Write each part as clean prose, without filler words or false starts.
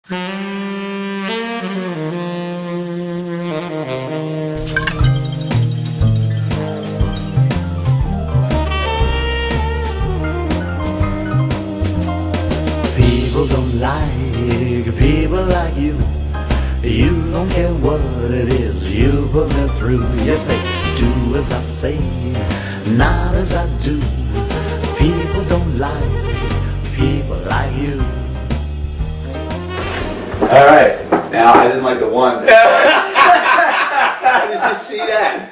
People don't like people like you. You don't care what it is you put me through. You say, do as I say, not as I do. People don't like people like you. All right. Now, I didn't like the one. How did you see that?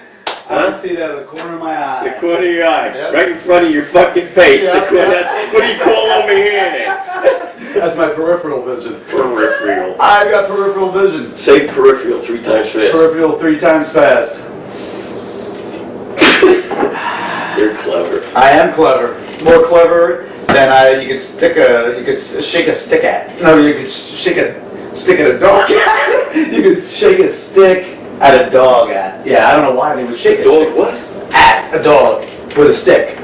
I didn't see it out of the corner of my eye. The corner of your eye. Yep. Right in front of your fucking face. Yep. The corner. That's, what do you call over here then? That's my peripheral vision. Peripheral. I've got peripheral vision. Say peripheral 3 times fast. Peripheral 3 times fast. You're clever. I am clever. More clever than you could shake a stick at. No, you could shake a stick at a dog. You could shake a stick at a dog at. Yeah, I don't know why they would shake a Dog stick. what? At a dog with a stick.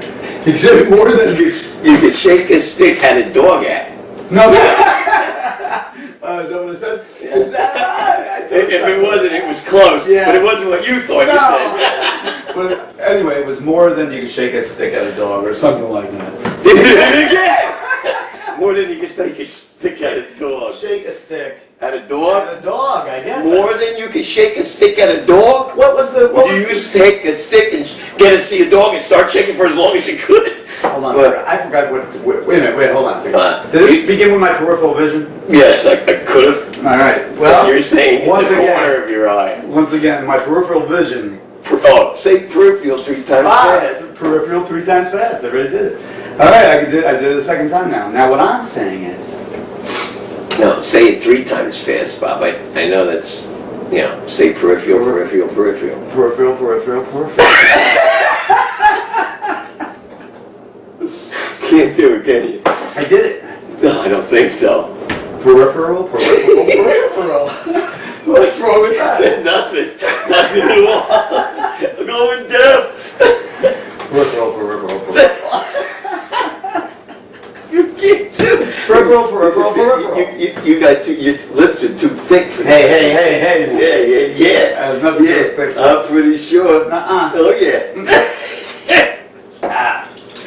You could shake more than You could shake a stick at a dog at. No. Is that what I said? Yeah. Is that If it wasn't, it was close. Yeah. But it wasn't what you thought you said. But anyway, it was more than you could shake a stick at a dog or something like that. You did it again! More than you can shake a stick at a dog. Shake a stick At a dog? at a dog, I guess. More than you can shake a stick at a dog? What was the? What You was used to take a stick and get to see a dog and start shaking for as long as you could. Hold on a What? second. I forgot what. Wait a minute. Wait. Hold on a second. What? Did this begin with my peripheral vision? Yes, I could have. All right. Well, You're saying in once the again- corner of your eye. once again, my peripheral vision. Oh, say peripheral 3 times It's fast. peripheral 3 times fast. I really did it. All right. I did it the second time now. Now what I'm saying is. No, say it 3 times fast, Bob. I know that's, say peripheral, peripheral, peripheral. Peripheral, peripheral, peripheral. Can't do it, can you? I did it. No, I don't think so. Peripheral, peripheral, peripheral. What's wrong with that? Nothing. Nothing at all. I'm going deaf. Peripheral, peripheral, peripheral. You can't do it. Peripheral, peripheral, peripheral. You got your lips are too thick for Hey, this. hey, hey, hey. Yeah. That has nothing to do with thick I'm lips. pretty sure. Nuh-uh. Oh, yeah.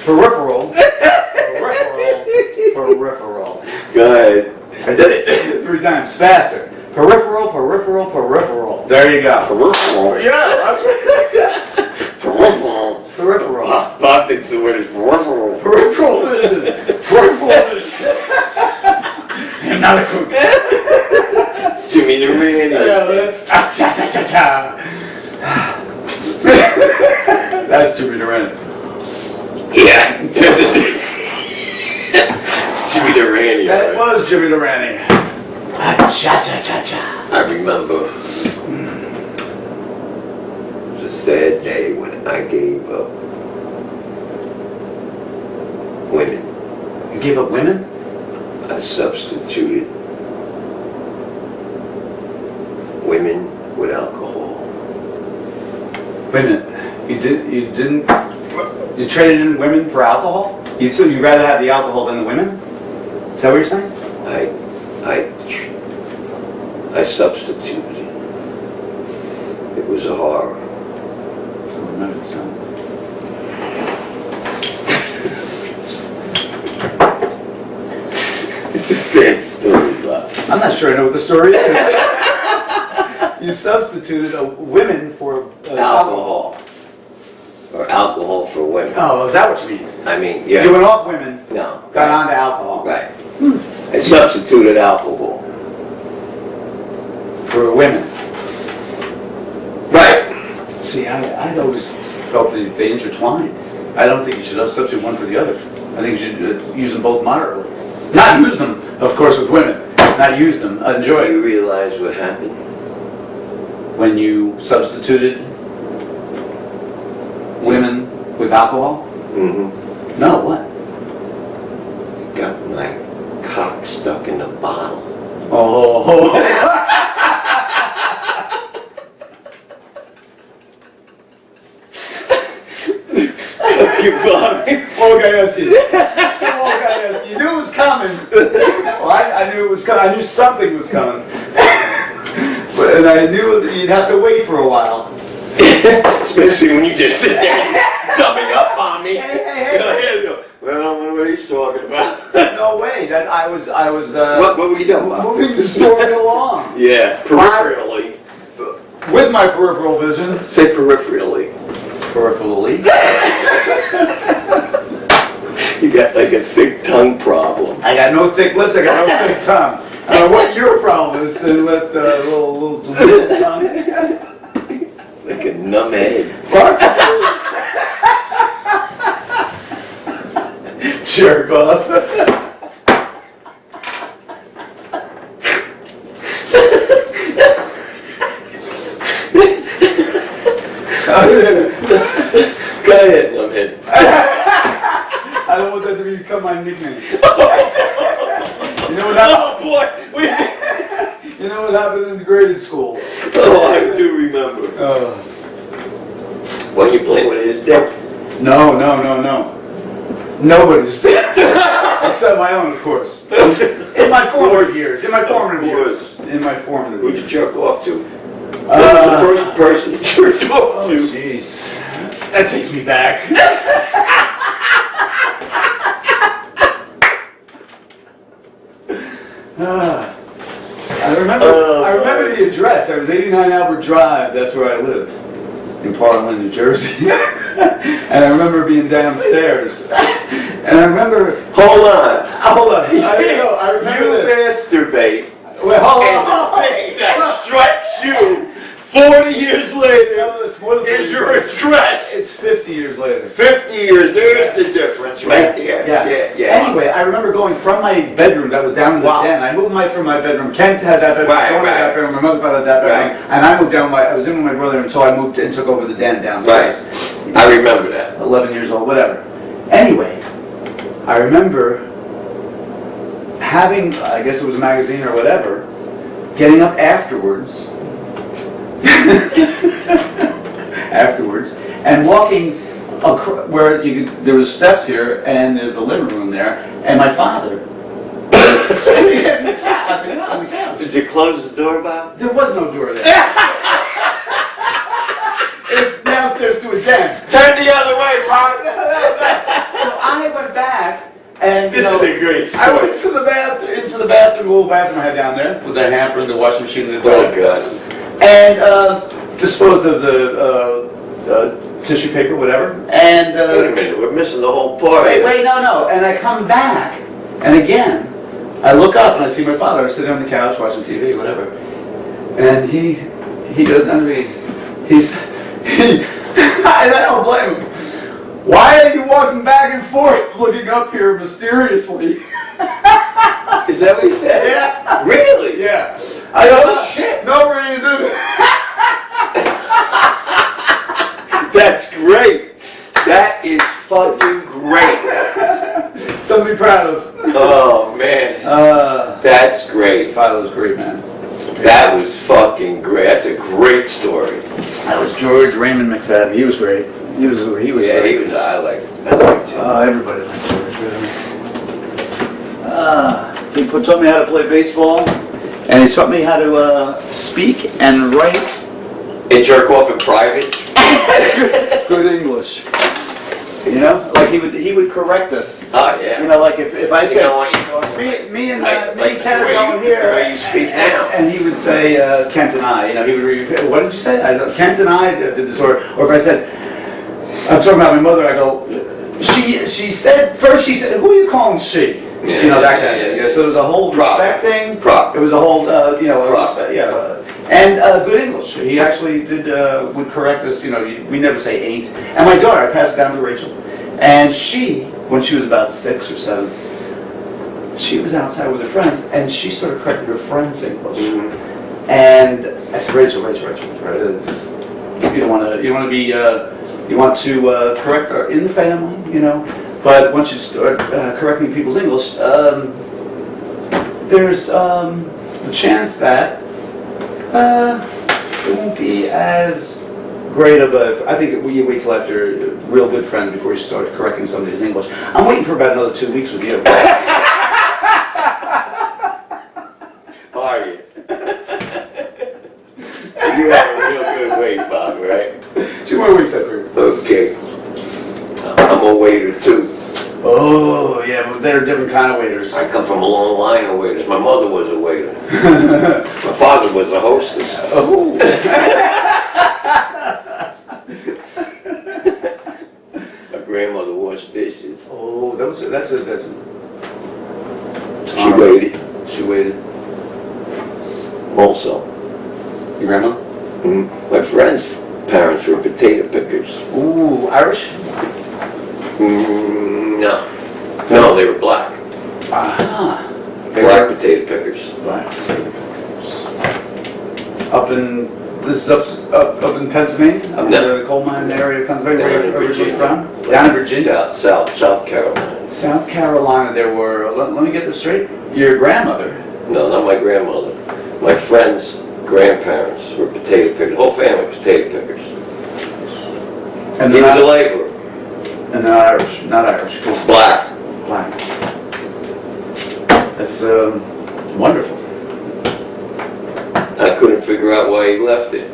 Peripheral, peripheral, peripheral. Go ahead. I did it 3 times faster. Peripheral, peripheral, peripheral. There you go. Peripheral. Yeah, that's right. Peripheral. Peripheral. Bob thinks the word is peripheral. Peripheral vision. Peripheral vision. I'm not a cook. Jimmy the Man. Yeah, that's cha-cha-cha-cha. That's Jimmy Durant. Yeah. There's a it's Jimmy the Randy. That was Jimmy Durant. Cha-cha-cha-cha. I remember. It was a sad day when I gave up women. You gave up women? I substituted women with alcohol. Wait a minute. You traded in women for alcohol? So you'd rather have the alcohol than the women? Is that what you're saying? I substituted it. It was a horror. Oh, no, it's not. It's a sad story, Bob. I'm not sure I know what the story is. You substituted women for alcohol. Or alcohol for women. Oh, is that what you mean? I mean, yeah. You went off women, No. got on to alcohol. Right. I substituted alcohol. For women. Right. See, I always felt they intertwined. I don't think you should substitute one for the other. I think you should use them both moderately. Not use them, of course, with women. Not use them. Enjoy Do you it. realize what happened? When you substituted women with alcohol? Mm-hmm. No, what? Got my cock stuck in a bottle. Oh. You got me? Oh, Gajewski. Oh, Gajewski. You knew it was coming. Well, I I knew it was coming. I knew something was coming. And I knew that you'd have to wait for a while. Especially when you just sit there coming up on me. Hey. Well, I don't know what he's talking about. No way. That I was. What were you doing, Bob? Moving the story along Yeah, peripherally. with my peripheral vision. Say peripherally. Peripherally. You got like a thick tongue problem. I got no thick lips. I got no thick tongue. I don't know what your problem is. Then let the little tongue. Like a numb head. Fuck. Jerk off. Go ahead, numbhead. I don't want that to become my nickname. You know what happened? Oh boy! You know what happened in the grade school? Oh, I do remember. When you playing with his dick? No. Nobody's. Except my own, of course. In my formative years. Of course. Who'd you jerk off to? Who was the first person you jerked off to? Jeez. That takes me back. I remember the address. I was 89 Albert Drive. That's where I lived. In Parliament, New Jersey. And I remember being downstairs. And I remember... Hold on. I remember You this. masturbate. Wait, hold And the on. thing that strikes you 40 years later It's more than is your address. It's 50 years later. 50 years, there's the difference right there. Yeah. Anyway, I remember going from my bedroom that was down in the den. I moved from my bedroom. Kent had that bedroom. Right, John had that bedroom. My mother had that bedroom. Right. And I moved down. I was in with my brother until I moved and took over the den downstairs. Right. I remember that. 11 years old, whatever. Anyway, I remember having, I guess it was a magazine or whatever, getting up afterwards. And walking where there was steps here, and there's the living room there, and my father was sitting on the couch. Did you close the door, Bob? There was no door there. It's downstairs to a den. Turn the other way, Bob. So I went back, and This is a great story. I went to the bathroom, little bathroom I had down there, with the hamper, the washing machine, and the toilet. Oh, God. And disposed of the tissue paper, whatever. And Wait a minute, we're missing the whole part. wait, no. And I come back, and again, I look up and I see my father sitting on the couch watching TV, whatever. And he goes down to me. I don't blame him. Why are you walking back and forth, looking up here mysteriously? Is that what he said? Yeah. Really? Yeah. Oh, shit. No reason. That's great. That is fucking great. Something to be proud of. Oh, man. That's great. Father was great, man. That was fucking great. That's a great story. That was George Raymond McFadden. He was great. He was Yeah, great. he was. I liked him. Everybody liked George, really. He taught me how to play baseball, and he taught me how to speak and write And jerk off in private? good English. You know, like he would correct us. Oh, yeah. You know, like if I You said know what you're talking about. me and Like Ken the are way going you- here, the way you speak now. and he would say Kent and I. You know, he would repeat. What did you say? Kent and I did this, or if I said I'm talking about my mother, I go. She said first. She said, "Who are you calling she?" Yeah, You know, that yeah, kind of thing. yeah. So there was a whole Proper. respect thing. Proper. It was a whole, Proper. and good English. He actually would correct us. You know, we never say ain't. And my daughter, I passed it down to Rachel, and she, when she was about 6 or 7, she was outside with her friends, and she started correcting her friends' English. Mm-hmm. And I said, Rachel, you don't want to, you want to correct her in the family, you know. But once you start correcting people's English, there's the chance that it won't be as great of a. I think you wait till after real good friends before you start correcting somebody's English. I'm waiting for about another 2 weeks with you. too. Oh, yeah, but they're different kind of waiters. I come from a long line of waiters. My mother was a waiter. My father was a hostess. Oh. My grandmother washed dishes. Oh, that's She waited. She waited. Also, Your grandma? my friend's parents were potato pickers. Ooh, Irish? No. No, they were black. Aha. Black potato pickers. Black potato pickers. This is up in Pennsylvania? Up in the coal mine area of Pennsylvania? Down Where in you're originally Virginia. from? Down in Virginia? South Carolina. South Carolina, there were, let me get this straight, your grandmother. No, not my grandmother. My friend's grandparents were potato pickers. Whole family potato pickers. And He they're was a not, laborer. and they're Irish, not Irish. 'Cause Black. Black. That's wonderful. I couldn't figure out why he left it.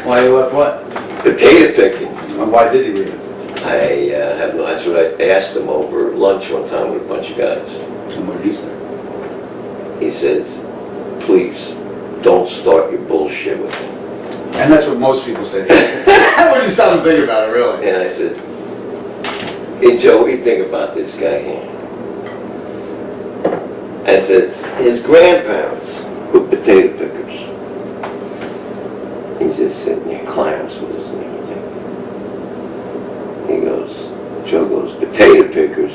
Why you left what? Potato picking. And why did he leave it? I have no, that's what I asked him over lunch one time with a bunch of guys. And what did he say? He says, please, don't start your bullshit with me. And that's what most people say. When you stop and think about it, really. And I said, hey Joe, what do you think about this guy here? I said, his grandparents were potato pickers. He's just sitting there, Clarence was his name, I think. He goes, Joe goes, potato pickers?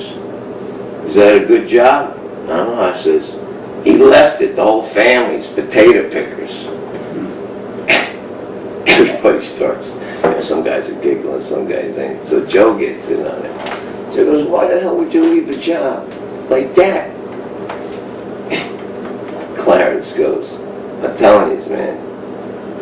Is that a good job? I don't know, I says, he left it, the whole family's potato pickers. Everybody starts, some guys are giggling, some guys ain't. So Joe gets in on it. Joe goes, why the hell would you leave a job like that? Clarence goes, I'm telling you, man,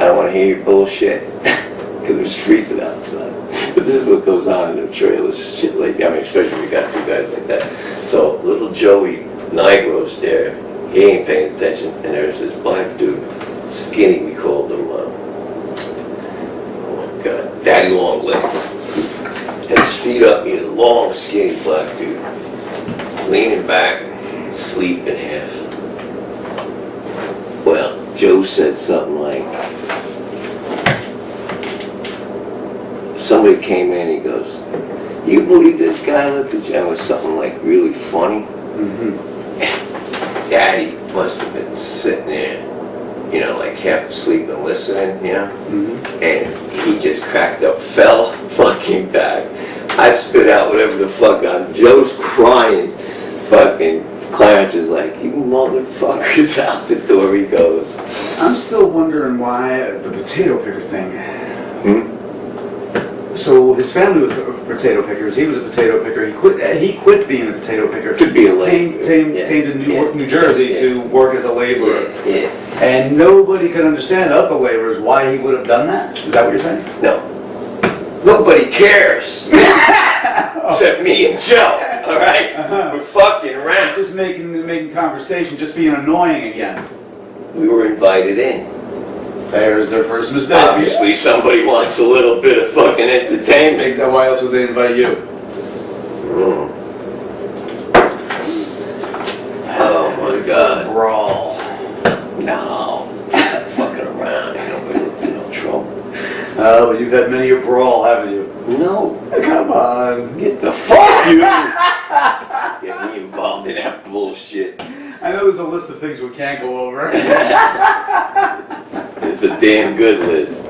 I don't want to hear your bullshit. Because it was freezing outside. But this is what goes on in the trailers, shit like that. I mean, especially if we got two guys like that. So little Joey Nigro's there, he ain't paying attention, and there's this black dude, skinny, we called him, oh my God, Daddy Long Legs. And his feet up, he's a long, skinny black dude, leaning back, asleep in half. Well, Joe said something like, somebody came in, he goes, you believe this guy looked at you? It was something like really funny. Daddy must have been sitting there, you know, like half asleep and listening, you know? And he just cracked up, fell fucking back. I spit out whatever the fuck on. Joe's crying. Fucking Clarence is like, you motherfuckers, out the door he goes. I'm still wondering why the potato picker thing. So his family was potato pickers. He was a potato picker. He quit being a potato picker. Could be a laborer. Came to New Jersey to work as a laborer. Yeah. And nobody could understand of the laborers why he would have done that. Is that what you're saying? No. Nobody cares. Except me and Joe. All right? We're fucking around. Just making conversation, just being annoying again. We were invited in. There's their first mistake. Obviously, somebody wants a little bit of fucking entertainment. Exactly. Why else would they invite you? Oh my God. Brawl. No. Fucking around. You know, we're in no trouble. Oh, you've had many a brawl, haven't you? No. Come on. Get the fuck you. Get me involved in that bullshit. I know there's a list of things we can't go over. It's a damn good list.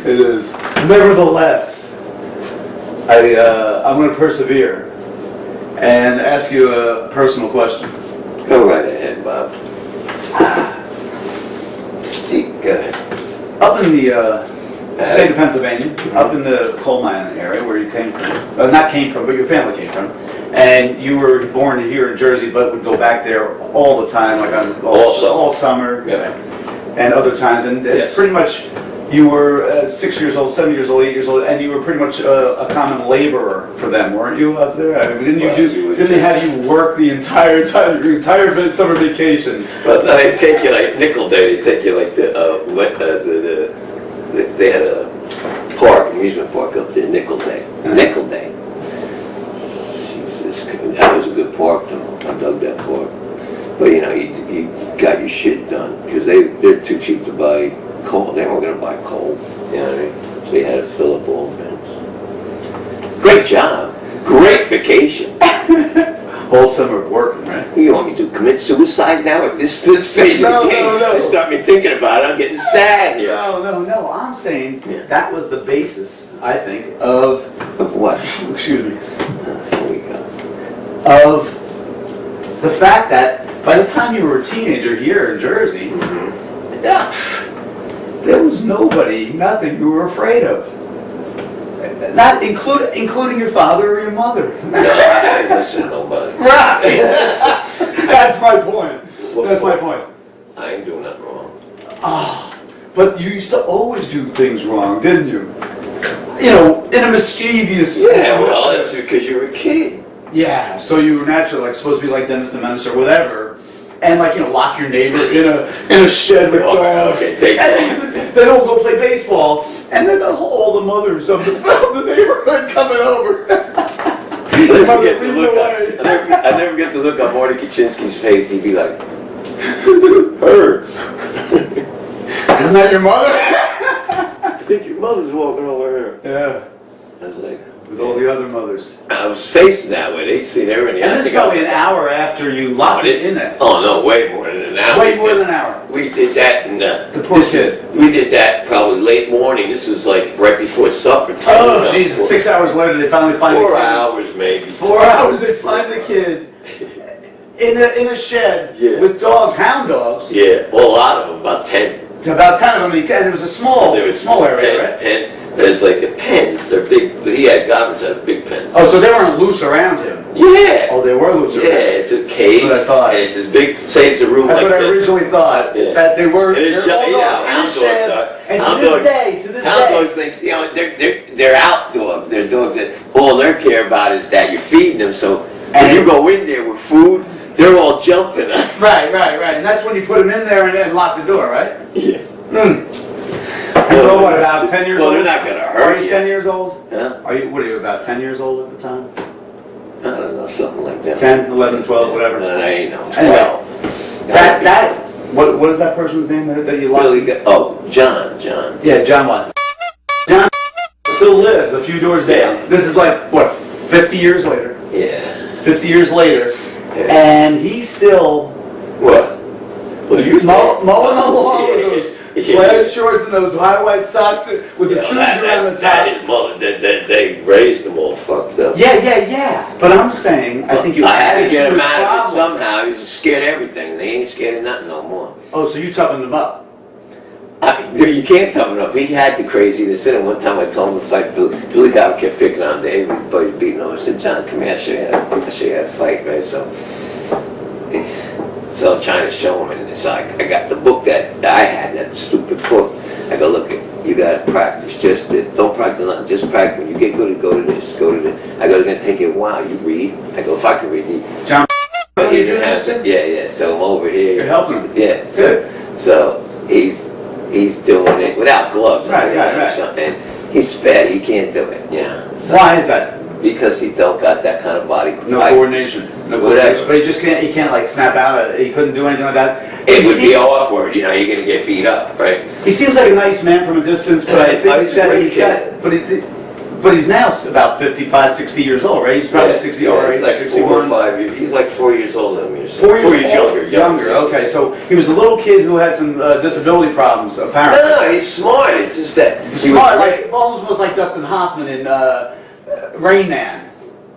It is. Nevertheless, I'm going to persevere and ask you a personal question. Go right ahead, Bob. See, go ahead. Up in the state of Pennsylvania, up in the coal mine area where you came from, not came from, but your family came from, and you were born here in Jersey, but would go back there all the time, like on all summer, Yeah. and other times, and Yes. pretty much you were 6 years old, 7 years old, 8 years old, and you were pretty much a common laborer for them, weren't you, up there? I mean, didn't they have you work the entire time, your entire summer vacation? Well, no, they take you like nickel day. They take you like they had a park, amusement park up there, Nickel Day. Nickel Day. Jesus, that was a good park though. I dug that park. But you know, you got your shit done because they're too cheap to buy coal. They weren't gonna buy coal. You know what I mean? So you had to fill up all pens. Great job. Great vacation. Whole summer working, right? You want me to commit suicide now at this stage of the game? No. Start me thinking about it. I'm getting sad here. No. I'm saying Yeah. that was the basis, I think, of What? excuse me, Here we go. of the fact that by the time you were a teenager here in Jersey, yeah, there was nothing you were afraid of. Not including your father or your mother. No, I ain't listen to nobody. Right. That's my point. That's my point. I ain't doing nothing wrong. But you used to always do things wrong, didn't you? You know, in a mischievous way. Yeah, well, that's because you were a kid. Yeah, so you were naturally like supposed to be like Dennis the Menace or whatever, and like lock your neighbor in a shed with dogs. Okay, And then all go play baseball, and then all the mothers of the neighborhood coming over. I never get the look on Marty Kaczynski's face. He'd be like, her. Isn't that your mother? I think your mother's walking over here. Yeah, I was like, with all the other mothers. I was facing that way. They see there and And this is probably an hour after you locked it in there. Oh no, way more than an hour. Way more than an hour. We did that in The poor kid. We did that probably late morning. This was like right before supper time. Oh, Jesus. 6 hours later, they finally find the kid. 4 hours maybe. 4 hours, they find the kid in a shed Yeah. with dogs, hound dogs. Yeah, well, a lot of them, about 10. About 10 of them, and it was a small area, right? There's like the pens. They're big. He had goblins that had big pens. Oh, so they weren't loose around him. Yeah. Oh, they were loose around Yeah, him. it's a cage. That's what I thought. And it's as big. Say it's a room That's like what I this. originally thought. Yeah. That they were. And it's, They're all dogs in a hound shed. dogs. And Hound to dogs- this Hound day. dogs thinks, they're out dogs. They're dogs that all they care about is that you're feeding them. So when you go in there with food, they're all jumping. Right. And that's when you put them in there and then lock the door, right? Yeah. And you're what, about 10 years Well, old? they're not gonna Are hurt you you. 10 years old? Huh? What are you, about 10 years old at the time? I don't know, something like that. 10, 11, 12, whatever. No, I ain't know. Anyway, what is that person's name that you locked? John. Yeah, John what? John still lives a few doors down. Yeah. This is like, what, 50 years later? Yeah. 50 years later. Yeah. And he's still What? What are you mowing along with those Yeah. plaid shorts and those high white socks with the tubes around the top. That is mother. They raised them all fucked up. Yeah. But I'm saying, I think you I had to added get to him his out of it problems. somehow. He was scared of everything. They ain't scared of nothing no more. Oh, so you toughened him up. You can't toughen up. He had the craziness in him. One time I told him to fight. Billy Gow kept picking on Dave. Everybody beating him. I said, John, come here. I'll show you how to fight, right? So I'm trying to show him, and so I got the book that I had, that stupid book. I go, look, you got to practice. Don't practice nothing. Just practice. When you get good, go to this, go to this. I go, it's going to take you a while. You read. I go, if I can read. John, But he you didn't have understand? to. Yeah. So I'm over here. You're helping him. Yeah. Good. So he's doing it without gloves. Right. And he's fat. He can't do it. Yeah. So, Why is that? because he don't got that kind of body. No coordination. Whatever. But he can't like snap out of it. He couldn't do anything like that. It would be awkward. You're going to get beat up, right? He seems like a nice man from a distance, but I think He's a that great he's kid. got, but he's now about 55, 60 years old, right? He's probably 60 or He's like 4 or 61. 5 years. He's like 4 years older than me or 4 something. years, Younger. Okay, so he was a little kid who had some disability problems, apparently. No, he's smart. It's just that he Smart, was like almost like Dustin Hoffman in Rain Man.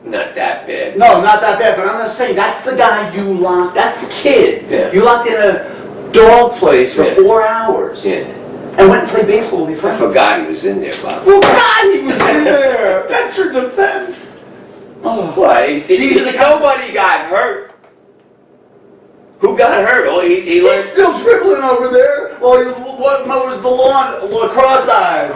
not that bad. No, not that bad, but I'm not saying that's the guy you locked. That's the kid. Yeah. You locked in a dog place for Yeah. 4 hours. Yeah. And went and played baseball with your I friends. forgot he was in there, Bob. Well, God, he was in there. That's your defense. Oh. Why? These are the Nobody got hurt. Who got hurt? Oh, he He's learned. still dribbling over there while he mows the lawn cross-eyed.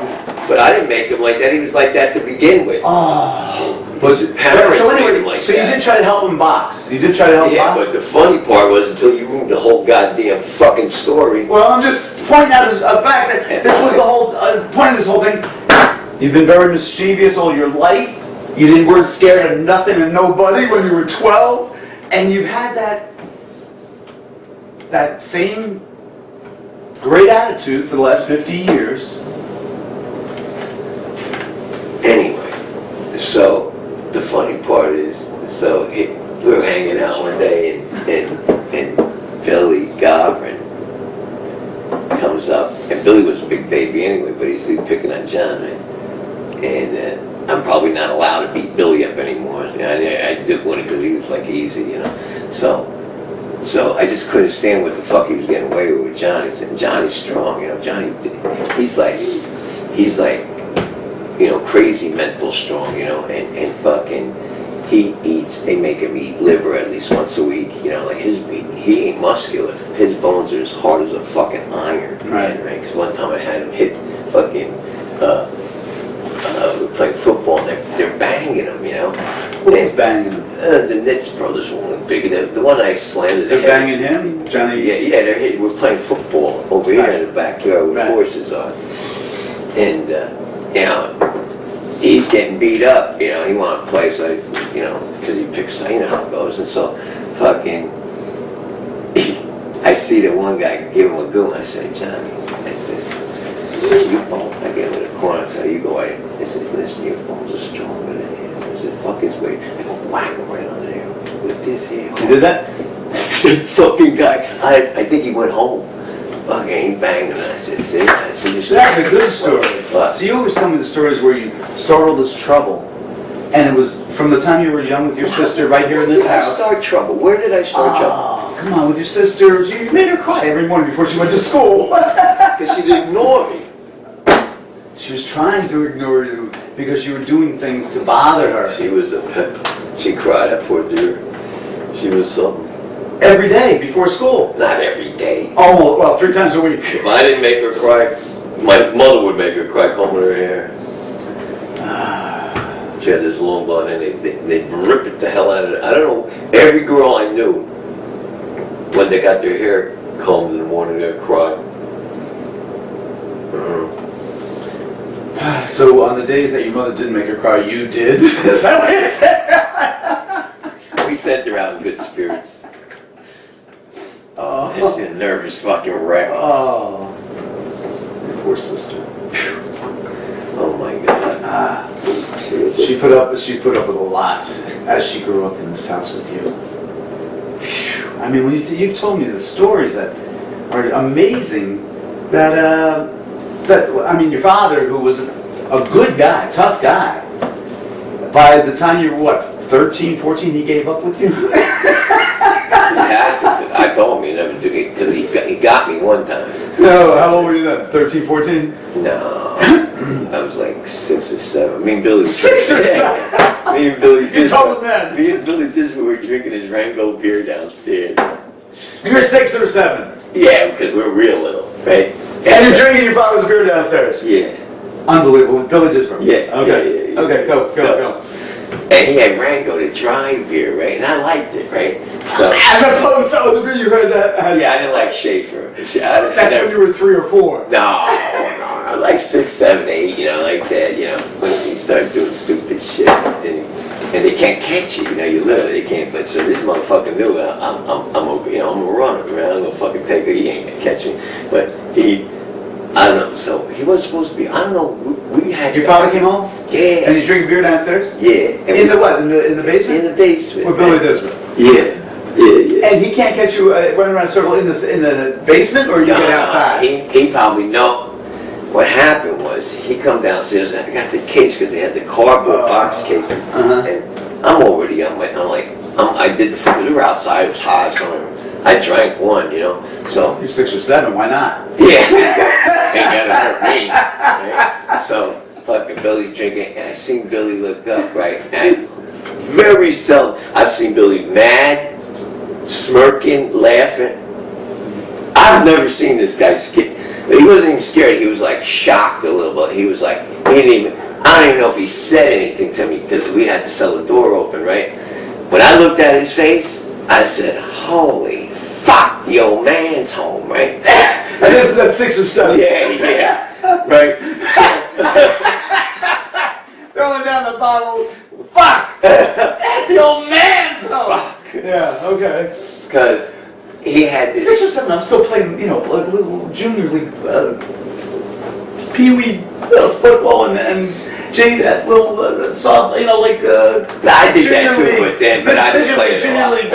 But I didn't make him like that. He was like that to begin with. Oh. His parents So made him anyway, like so that. you did try to help him box. You did try to help him Yeah, box? but the funny part was until you moved the whole goddamn fucking story. Well, I'm just pointing out as a fact that this was the whole point of this whole thing. You've been very mischievous all your life. You weren't scared of nothing and nobody when you were 12. And you've had that same great attitude for the last 50 years. Anyway, so the funny part is, we were hanging out one day and Billy Godwin comes up, and Billy was a big baby anyway, but he's picking on John, man. And I'm probably not allowed to beat Billy up anymore. I did one because he was like easy, you know. So I just couldn't stand what the fuck he was getting away with Johnny. And Johnny's strong, you know. Johnny, he's like, you know, crazy mental strong, you know, and fucking, they make him eat liver at least once a week, you know, like he ain't muscular. His bones are as hard as a fucking iron, right? Because one time I had him hit fucking, we were playing football and they're banging him, you know. Who's banging him? The Nitz brothers were bigger. The one I slammed. They're banging him? Johnny? Yeah, they're hitting. We're playing football over here in the backyard where the horses are. And, you know, he's getting beat up, you know, he wanted to play, so, you know, because he picks, you know how it goes. And so, fucking, I see the one guy give him a goon. I say, Johnny, I said, you bones. I get him in the corner. I say, you go right. I said, listen, your bones are stronger than him. I said, fuck his weight. I go whack him right on there with this here. You did that? The fucking guy. I think he went home. Fucking he banged him. And I said, see? I said, that's a good story. What? So you always tell me the stories where you startled us trouble. And it was from the time you were young with your sister right here in this house. Where did I start trouble? Where did I start trouble? Come on, with your sister. You made her cry every morning before she went to school. Because she'd ignore me. She was trying to ignore you because you were doing things to bother her. She was she cried, that poor dear. She was something. Every day before school? Not every day. Oh, well, 3 times a week. If I didn't make her cry, my mother would make her cry, combing her hair. She had this long blonde and they'd rip it the hell out of it. I don't know, every girl I knew, when they got their hair combed in the morning, they'd cry. So on the days that your mother didn't make her cry, you did? Is that what you said? We sent her out in good spirits. Oh. It's a nervous fucking wreck. Oh. Your poor sister. Oh my God. She put up with a lot as she grew up in this house with you. I mean, when you've told me the stories that are amazing. I mean, your father, who was a good guy, tough guy. By the time you were what, 13, 14, he gave up with you. I told him he never do it because he got me one time. No, how old were you then? 13, 14? No, I was like 6 or 7. Me and Billy. 6 or 7. Me and Billy. You told him that. Me and Billy Disney were drinking his Rango beer downstairs. You're 6 or 7. Yeah, because we're real little, right? And you're drinking your father's beer downstairs. Yeah. Unbelievable. With Billy Disney. Yeah. Okay. Yeah. Okay. Go. And he had Rango, the dry beer, right? And I liked it, right? So as opposed to the beer you heard that. Yeah, I didn't like Schaefer. That's when you were 3 or 4. No, I was like 6, 7, 8, you know, like that, you know, when you start doing stupid shit, and they can't catch you, you know, you live, they can't, but so this motherfucker knew I'm a runner, man, I'm gonna fucking take her, he ain't gonna catch me, but I don't know, so he wasn't supposed to be, I don't know, we had... Your father came home? Yeah. And he's drinking beer downstairs? Yeah. In the what, in the basement? In the basement. With Billy Disney? Yeah. And he can't catch you running around a circle in the basement, or you get outside? He probably know. What happened was he come downstairs and I got the case because they had the cardboard box cases, and I'm already I did the because we were outside, it was hot, so I drank one, you know. So you're 6 or 7, why not? Yeah, ain't gonna hurt me. Right? So fucking Billy's drinking, and I seen Billy look up, right, and very seldom I've seen Billy mad, smirking, laughing. I've never seen this guy scared. He wasn't even scared. He was like shocked a little bit. He was like, I don't even know if he said anything to me because we had to sell the door open, right? When I looked at his face, I said, holy fuck, the old man's home, right? And this is at 6 or 7. Yeah, right. throwing down the bottle. Fuck! The old man's home. Fuck. Yeah, okay. Because he had this. 6 or 7, I'm still playing, you know, like little junior league, pee-wee football and Jane, that little soft, you know, like I did that too, but I didn't play it a junior lot. league,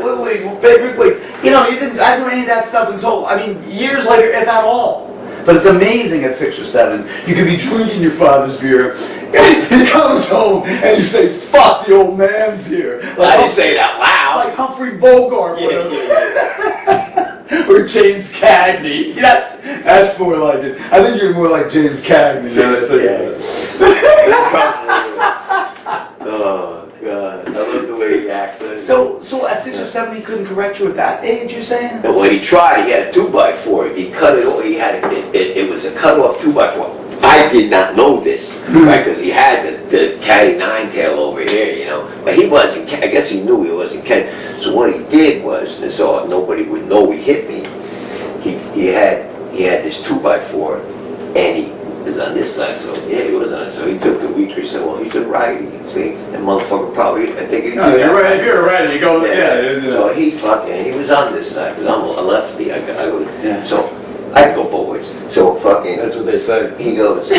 little league, Baby League. You know, you didn't. I didn't do any of that stuff until, I mean, years later, if at all. But it's amazing at 6 or 7. You could be drinking your father's beer, and he comes home, and you say, "Fuck, the old man's here." I didn't say it out loud. Like Humphrey Bogart, or James Cagney. That's more like it. I think you're more like James Cagney. Oh God, I love the way he acts. So at 6 or 7, he couldn't correct you at that age, you're saying? Well, he tried. He had a 2x4. He cut it. He had it was a cut-off 2x4. I did not know this, right? Because he had the caddy 9-tail over here, you know. But he wasn't. I guess he knew he wasn't caddy. So what he did was, and so nobody would know he hit me. He had this 2x4, and he was on this side. So yeah, he was on it. So he took the weaker. He said, "Well, he's a righty." See, that motherfucker probably. I think he. No, you're right. If you're a righty, you go. Yeah. So he was on this side because I'm a lefty. I go. Yeah. So I go both ways. So fucking. That's what they say. He goes. He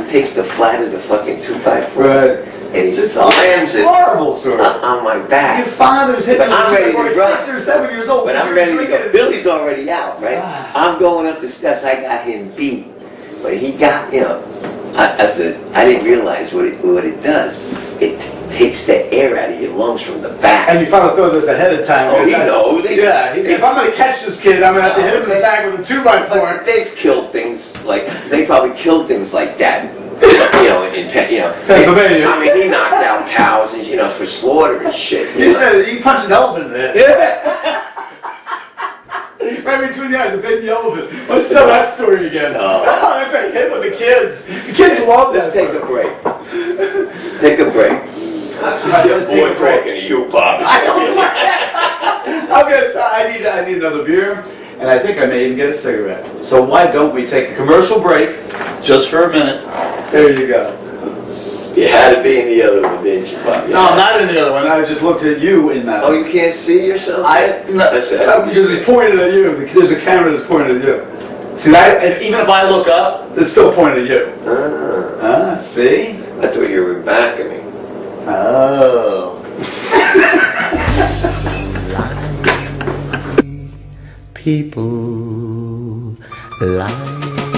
takes the flat of the fucking 2x4. Right. And he This slams it horrible story. on my back. Your father's hitting But I'm ready to run. 6 or 7 years old. But I'm ready to go. Billy's already out, right? Ah. I'm going up the steps. I got him beat. But he got, you know, I said, I didn't realize what it does. It takes the air out of your lungs from the back. And your father thought this ahead of time. Oh, he knows. Yeah, if I'm going to catch this kid, I'm going to have to hit him in the back with a 2x4. But they've killed things like, they probably killed things like that. You know, Pennsylvania. I mean, he knocked out cows and, you know, for slaughter and shit. You said you punched an elephant in the head. Yeah. Right between the eyes, a baby elephant. Why don't you tell that story again? No. That's a hit with the kids. The kids love that. Let's take a break. Take a break. That's right. Let's take a break. Talking to you, Bob. I need another beer, and I think I may even get a cigarette. So why don't we take a commercial break just for a minute? There you go. You had to be in the other one, didn't you, Bob? No, I'm not in the other one. I just looked at you in that Oh, one. you can't see yourself? Because it's pointed at you. There's a camera that's pointed at you. See that? Even if I look up, it's still pointed at you. See? I thought you were back of me. Oh. People lie.